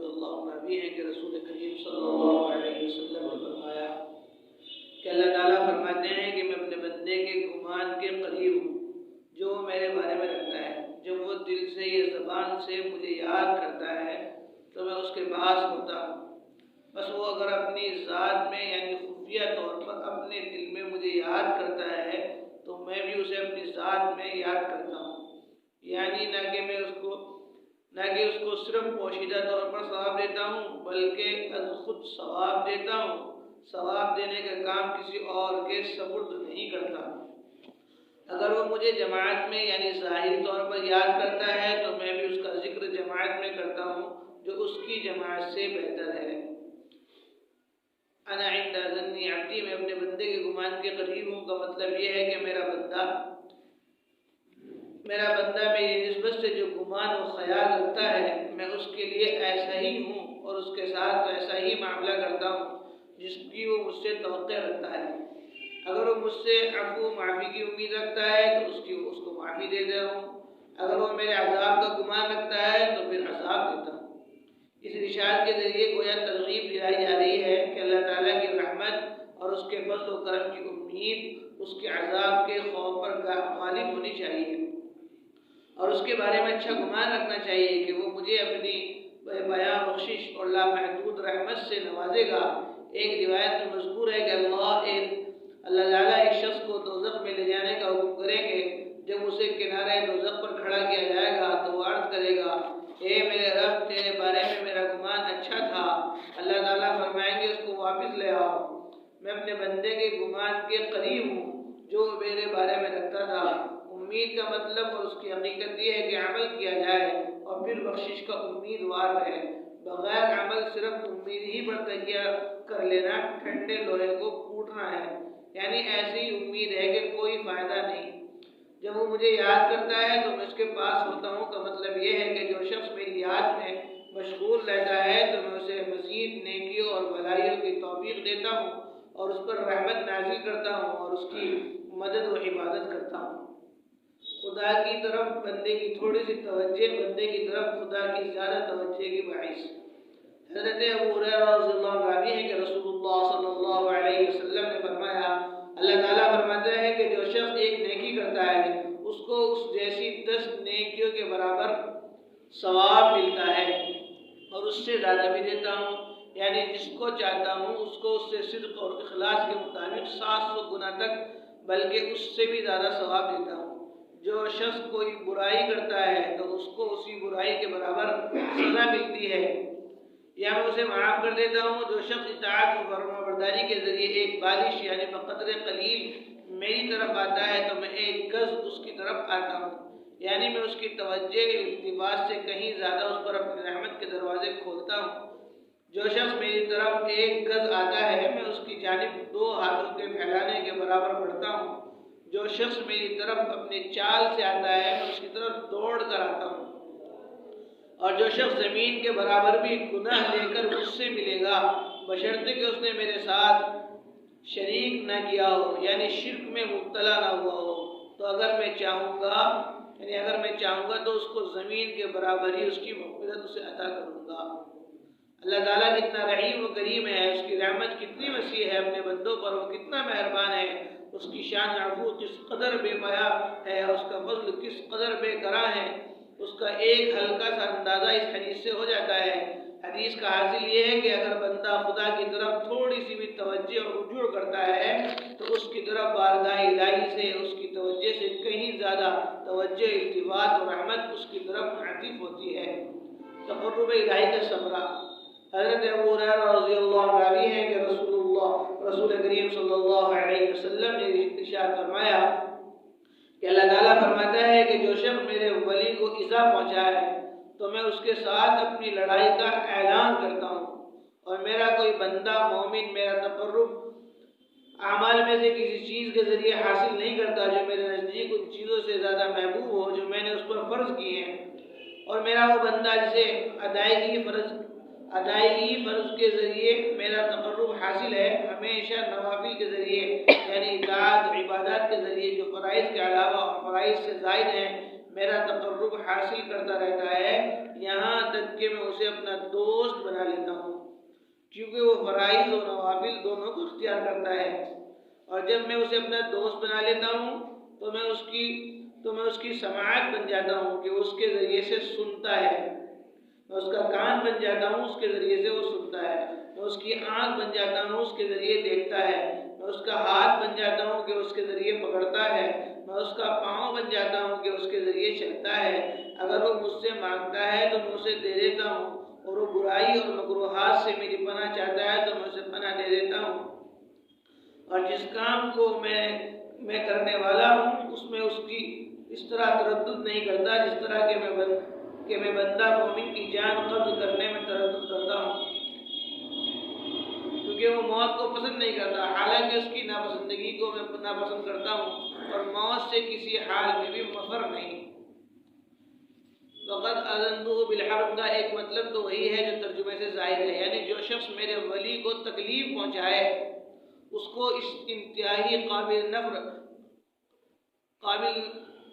رضی اللہ عنہ بھی ہیں کہ رسول کریم صلی اللہ علیہ وسلم نے فرمایا کہ اللہ تعالیٰ فرماتے ہیں کہ میں اپنے بندے کے گمان کے قریب ہوں جو میرے بارے میں رکھتا ہے. جب وہ دل سے یا زبان سے مجھے یاد کرتا ہے تو میں اس کے پاس ہوتا ہوں. بس وہ اگر اپنی ذات میں یعنی خفیہ طور پر اپنے دل میں مجھے یاد کرتا ہے تو میں بھی اسے اپنی ذات میں یاد کرتا ہوں. یعنی نہ کہ اس کو صرف پوشیدہ طور پر ثواب دیتا ہوں بلکہ از خود ثواب دیتا ہوں. ثواب دینے کا کام کسی اور کے سپرد نہیں کرتا. اگر وہ مجھے جماعت میں یعنی ظاہری طور پر یاد کرتا ہے تو میں بھی اس کا ذکر جماعت میں کرتا ہوں جو اس کی جماعت سے بہتر ہے. انا عند ظن عبدی، میں اپنے بندے کے گمان کے قریب ہوں کا مطلب یہ ہے کہ میرا بندہ میری نسبت سے جو گمان و خیال رکھتا ہے میں اس کے لیے ایسا ہی ہوں اور اس کے ساتھ ایسا ہی معاملہ کرتا ہوں جس کی وہ مجھ سے توقع رکھتا ہے. اگر وہ مجھ سے عفو معافی کی امید رکھتا ہے تو اس کو معافی دے دیتا ہوں. اگر وہ میرے عذاب کا گمان رکھتا ہے تو پھر عذاب دیتا ہوں. اس ارشاد کے ذریعے گویا ترغیب دلائی جا رہی ہے کہ اللہ تعالیٰ کی رحمت اور اس کے فضل و کرم کی امید اس کے عذاب کے خوف پر غالب ہونی چاہیے اور اس کے بارے میں اچھا گمان رکھنا چاہیے کہ وہ مجھے اپنی بیاں بخشش اور لامحدود رحمت سے نوازے گا. ایک روایت میں مذکور ہے کہ اللہ تعالیٰ ایک شخص کو دوزخ میں لے جانے کا حکم کریں گے. جب اسے کنارے دوزخ پر کھڑا کیا جائے گا تو وہ عرض کرے گا اے میرے رب تیرے بارے میں میرا گمان اچھا تھا. اللہ تعالیٰ فرمائیں گے اس کو واپس لے آؤ. میں اپنے بندے کے گمان کے قریب ہوں جو میرے بارے میں رکھتا تھا. امید کا مطلب اور اس کی حقیقت یہ ہے کہ عمل کیا جائے اور پھر بخشش کا امیدوار رہے. بغیر عمل صرف امید ہی پر تکیہ کر لینا ٹھنڈے لوہے کو کوٹنا ہے. یعنی ایسی امید ہے کہ کوئی فائدہ نہیں. جب وہ مجھے یاد کرتا ہے تو میں اس کے پاس ہوتا ہوں کا مطلب یہ ہے کہ جو شخص میری یاد میں مشغول رہتا ہے تو میں اسے مزید نیکیوں اور بھلائیوں کی توفیق دیتا ہوں اور اس پر رحمت نازل کرتا ہوں اور اس کی مدد و حفاظت کرتا ہوں. خدا کی طرف بندے کی تھوڑی سی توجہ بندے کی طرف خدا کی زیادہ توجہ کی باعث. حضرت ابو ہریرہ رضی اللہ عنہ راوی ہیں کہ رسول اللہ صلی اللہ علیہ وسلم نے فرمایا اللہ تعالیٰ فرماتا ہے کہ جو شخص ایک نیکی کرتا ہے اس کو اس جیسی 10 نیکیوں کے برابر ثواب ملتا ہے اور اس سے زیادہ بھی دیتا ہوں. یعنی جس کو چاہتا ہوں اس کو اس سے صدق اور اخلاص کے مطابق 700 گنا تک بلکہ اس سے بھی زیادہ ثواب دیتا ہوں. جو شخص کوئی برائی کرتا ہے تو اس کو اسی برائی کے برابر سزا ملتی ہے یا میں اسے معاف کر دیتا ہوں. جو شخص اطاعت و فرمانبرداری کے ذریعے ایک بارش یعنی بقدر قلیل میری طرف آتا ہے تو میں ایک گز اس کی طرف آتا ہوں. یعنی میں اس کی توجہ التفات سے کہیں زیادہ اس پر اپنی رحمت کے دروازے کھولتا ہوں. جو شخص میری طرف ایک گز آتا ہے میں اس کی جانب 2 ہاتھوں کے پھیلانے کے برابر بڑھتا ہوں. جو شخص میری طرف اپنے چال سے آتا ہے میں اس کی طرف دوڑ کر آتا ہوں. اور جو شخص زمین کے برابر بھی گناہ لے کر مجھ سے ملے گا بشرطے کہ اس نے میرے ساتھ شریک نہ کیا ہو یعنی شرک میں مبتلا نہ ہوا ہو تو اگر میں چاہوں گا تو اس کو زمین کے برابر ہی اس کی مغفرت اسے عطا کروں گا. اللہ تعالیٰ کتنا رحیم و کریم ہے. اس کی رحمت کتنی وسیع ہے اپنے بندوں پر. وہ کتنا مہربان ہے. اس کی شان عفو کس قدر بے پایا ہے. اس کا فضل کس قدر بے کرا ہے. اس کا ایک ہلکا سا اندازہ اس حدیث سے ہو جاتا ہے. حدیث کا حاصل یہ ہے کہ اگر بندہ خدا کی طرف تھوڑی سی بھی توجہ اور رجوع کرتا ہے تو اس کی طرف بارگاہ الہی سے اس کی توجہ سے کہیں زیادہ توجہ التفات اور رحمت اس کی طرف معطوف ہوتی ہے. تقرب الہی کا ثمرہ. حضرت ابو ہریرہ رضی اللہ عنہ راوی ہیں کہ رسول کریم صلی اللہ علیہ وسلم نے ارشاد فرمایا کہ اللہ تعالیٰ فرماتا ہے کہ جو شخص میرے ولی کو ایذا پہنچائے تو میں اس کے ساتھ اپنی لڑائی کا اعلان کرتا ہوں اور میرا کوئی بندہ مومن میرا تقرب اعمال میں سے کسی چیز کے ذریعے حاصل نہیں کرتا جو میرے نزدیک ان چیزوں سے زیادہ محبوب ہو جو میں نے اس پر فرض کی ہیں. اور میرا وہ بندہ جسے ادائیگی فرض کے ذریعے میرا تقرب حاصل ہے ہمیشہ نوافل کے ذریعے یعنی اطاعت عبادات کے ذریعے جو فرائض کے علاوہ اور فرائض سے زائد ہیں میرا تقرب حاصل کرتا رہتا ہے، یہاں تک کہ میں اسے اپنا دوست بنا لیتا ہوں، کیونکہ وہ فرائض اور نوافل دونوں کو اختیار کرتا ہے۔ اور جب میں اسے اپنا دوست بنا لیتا ہوں تو میں اس کی سماعت بن جاتا ہوں کہ اس کے ذریعے سے سنتا ہے، میں اس کا کان بن جاتا ہوں، اس کے ذریعے سے وہ سنتا ہے، میں اس کی آنکھ بن جاتا ہوں، اس کے ذریعے دیکھتا ہے، میں اس کا ہاتھ بن جاتا ہوں کہ اس کے ذریعے پکڑتا ہے، میں اس کا پاؤں بن جاتا ہوں کہ اس کے ذریعے چلتا ہے، اگر وہ مجھ سے مانگتا ہے تو میں اسے دے دیتا ہوں، اور وہ برائی اور مکروہات سے میری پناہ چاہتا ہے تو میں اسے پناہ دے دیتا ہوں، اور جس کام کو میں کرنے والا ہوں اس میں اس کی اس طرح تردد نہیں کرتا جس طرح کہ میں بندہ مومن کی جان قبض کرنے میں تردد کرتا ہوں، کیونکہ وہ موت کو پسند نہیں کرتا، حالانکہ اس کی ناپسندگی کو میں ناپسند کرتا ہوں اور موت سے کسی حال میں بھی مفر نہیں۔ وقد اذنته بالحرب کا ایک مطلب تو وہی ہے جو ترجمے سے ظاہر ہے، یعنی جو شخص میرے ولی کو تکلیف پہنچائے اس کو اس انتہائی قابل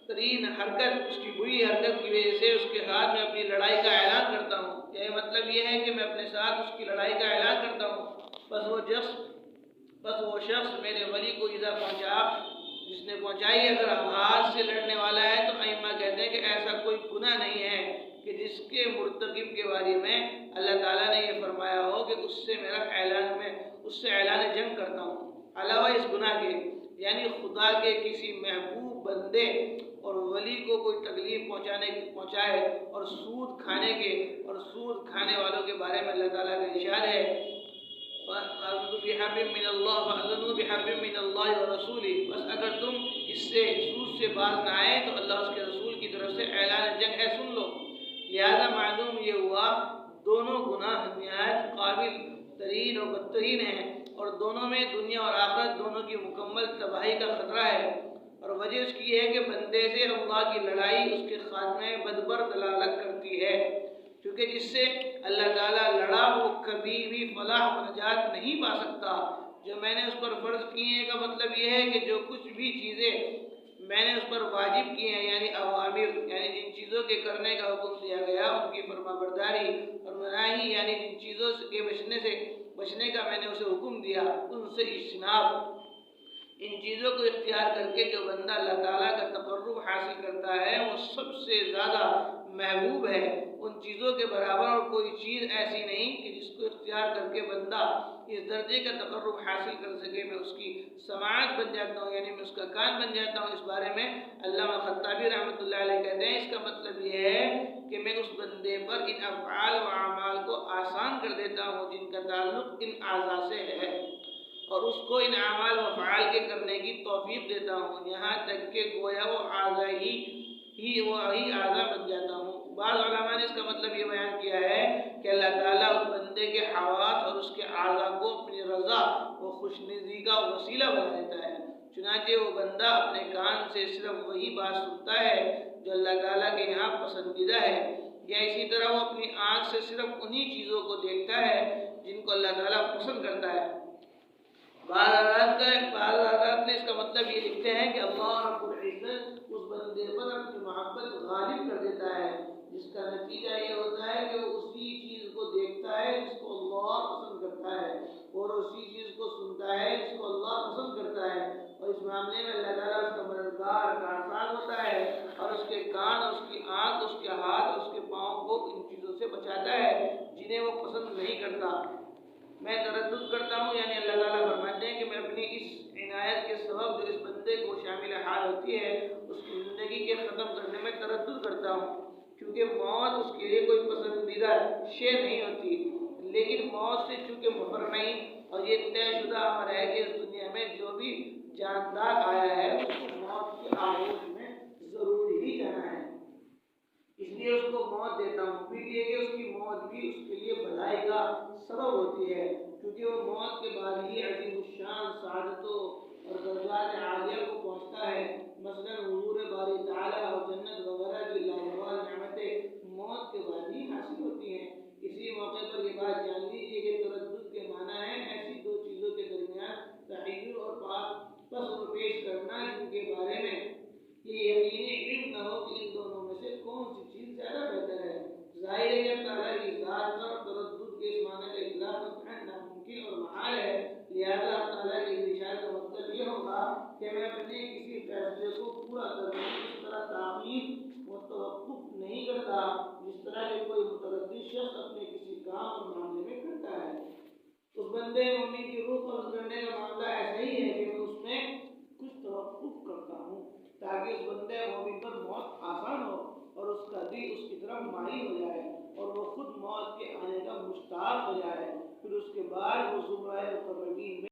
ترین حرکت، اس کی بری حرکت کی وجہ سے اس کے ساتھ میں اپنی لڑائی کا اعلان کرتا ہوں۔ یہ مطلب یہ ہے کہ میں اپنے ساتھ اس کی لڑائی کا اعلان کرتا ہوں، بس وہ شخص میرے ولی کو ایذا پہنچا جس نے پہنچائی اگر ہاتھ سے لڑنے والا ہے تو ائمہ کہتے ہیں کہ ایسا کوئی گناہ نہیں ہے کہ جس کے مرتکب کے بارے میں اللہ تعالیٰ نے یہ فرمایا ہو کہ اس سے اعلان جنگ کرتا ہوں، علاوہ اس گناہ کے، یعنی خدا کے کسی محبوب بندے اور ولی کو کوئی تکلیف پہنچائے اور سود کھانے والوں کے بارے میں اللہ تعالیٰ کا ارشاد ہے فَأَذَنُوا بِحَرْبٍ مِّنَ اللَّهِ وَرَسُولِهِ، بس اگر تم اس سے سود سے باز نہ آئے تو اللہ اس کے رسول کی طرف سے اعلان جنگ ہے، سن لو۔ لہذا معلوم یہ ہوا دونوں گناہ نہایت قابل ترین اور بدترین ہیں، اور دونوں میں دنیا اور آخرت دونوں کی مکمل تباہی کا خطرہ ہے، اور وجہ اس کی ہے کہ بندے سے اللہ کی لڑائی اس کے خاتمے بدبر دلالت کرتی ہے، کیونکہ جس سے اللہ تعالیٰ لڑا وہ کبھی بھی فلاح و نجات نہیں پا سکتا۔ جو میں نے اس پر فرض کیے ہیں کا مطلب یہ ہے کہ جو کچھ بھی چیزیں میں نے اس پر واجب کی ہیں، یعنی اوامر، یعنی جن چیزوں کے کرنے کا حکم دیا گیا ان کی فرما برداری، اور مناہی یعنی جن چیزوں کے بچنے کا میں نے اسے حکم دیا ان سے اجتناب، ان چیزوں کو اختیار کر کے جو بندہ اللہ تعالیٰ کا تقرب حاصل کرتا ہے وہ سب سے زیادہ محبوب ہے، ان چیزوں کے برابر اور کوئی چیز ایسی نہیں کہ جس کو اختیار کر کے بندہ اس درجے کا تقرب حاصل کر سکے۔ میں اس کی سماعت بن جاتا ہوں، یعنی میں اس کا کان بن جاتا ہوں۔ اس بارے میں علامہ خطابی رحمۃ اللہ علیہ کہتے ہیں اس کا مطلب یہ ہے کہ میں اس بندے پر ان افعال و اعمال کو آسان کر دیتا ہوں جن کا تعلق ان اعضاء سے ہے، اور اس کو ان اعمال و افعال کے کرنے کی توفیق دیتا ہوں، یہاں تک کہ گویا وہ اعضاء ہی اعضاء بن جاتا ہوں۔ بعض علماء نے اس کا مطلب یہ بیان کیا ہے کہ اللہ تعالیٰ اس بندے کے حواس اور اس کے اعضاء کو اپنی رضا و خوشنودی کا وسیلہ بنا دیتا ہے، چنانچہ وہ بندہ اپنے کان سے صرف وہی بات سنتا ہے جو اللہ تعالیٰ کے یہاں پسندیدہ ہے، یا اسی طرح وہ اپنی آنکھ سے صرف انہی چیزوں کو دیکھتا ہے جن کو اللہ تعالیٰ پسند کرتا ہے۔ بعض حضرات نے اس کا مطلب یہ لکھتے ہیں کہ اللہ رب العزت اس بندے پر اپنی محبت غالب کر دیتا ہے، جس کا نتیجہ یہ ہوتا ہے کہ وہ اسی چیز کو دیکھتا ہے جس کو اللہ پسند کرتا ہے، اور اسی چیز کو سنتا ہے جس کو اللہ پسند کرتا ہے، اور اس معاملے میں اللہ تعالیٰ اس کا مددگار کارساز ہوتا ہے، اور اس کے کان، اس کی آنکھ، اس کے ہاتھ، اس کے پاؤں کو ان چیزوں سے بچاتا ہے جنہیں وہ پسند نہیں کرتا۔ میں تردد کرتا ہوں، یعنی اللہ تعالیٰ فرماتے ہیں کہ میں اپنی اس عنایت کے سبب جو اس بندے کو شامل حال ہوتی ہے اس کی زندگی کے ختم کرنے میں تردد کرتا ہوں، کیونکہ موت اس کے لیے کوئی پسندیدہ شے نہیں ہوتی، لیکن موت سے چونکہ مفر نہیں، اور یہ طے شدہ امر ہے کہ اس دنیا میں جو بھی جاندار آیا ہے اس کو موت کے آغوش میں ضرور ہی جانا ہے، اس لیے اس کو موت دیتا ہوں، پھر یہ کہ اس کی موت بھی اس کے لیے بھلائی کا سبب ہوتی ہے، کیونکہ وہ موت کے بعد ہی عظیم الشان سعادتوں اور درجات عالیہ کو پہنچتا ہے، مثلا حضور باری تعالیٰ اور جنت وغیرہ کی لامحال نعمتیں موت کے بعد ہی حاصل ہوتی ہیں۔ اسی موقع پر یہ بات جان لیجیے کہ تردد کے معنی ہے ایسی دو چیزوں کے درمیان تحیر اور پس و پیش کرنا جن کے بارے میں یہ یقینی علم نہ ہو کہ ان دونوں کہ میں اپنے کسی فیصلے کو پورا کرنے کی اس طرح تاخیر و توقف نہیں کرتا جس طرح کہ کوئی متردد شخص اپنے کسی کام اور معاملے میں کرتا ہے۔ تو بندے مومن کی روح قبض کرنے کا معاملہ ایسا ہی ہے کہ میں اس میں کچھ توقف کرتا ہوں تاکہ اس بندے مومن پر موت آسان ہو اور اس کا دل اس کی طرف مائل ہو جائے اور وہ خود موت کے آنے کا مشتاق ہو جائے، پھر اس کے بعد وہ زمرہ مقربین میں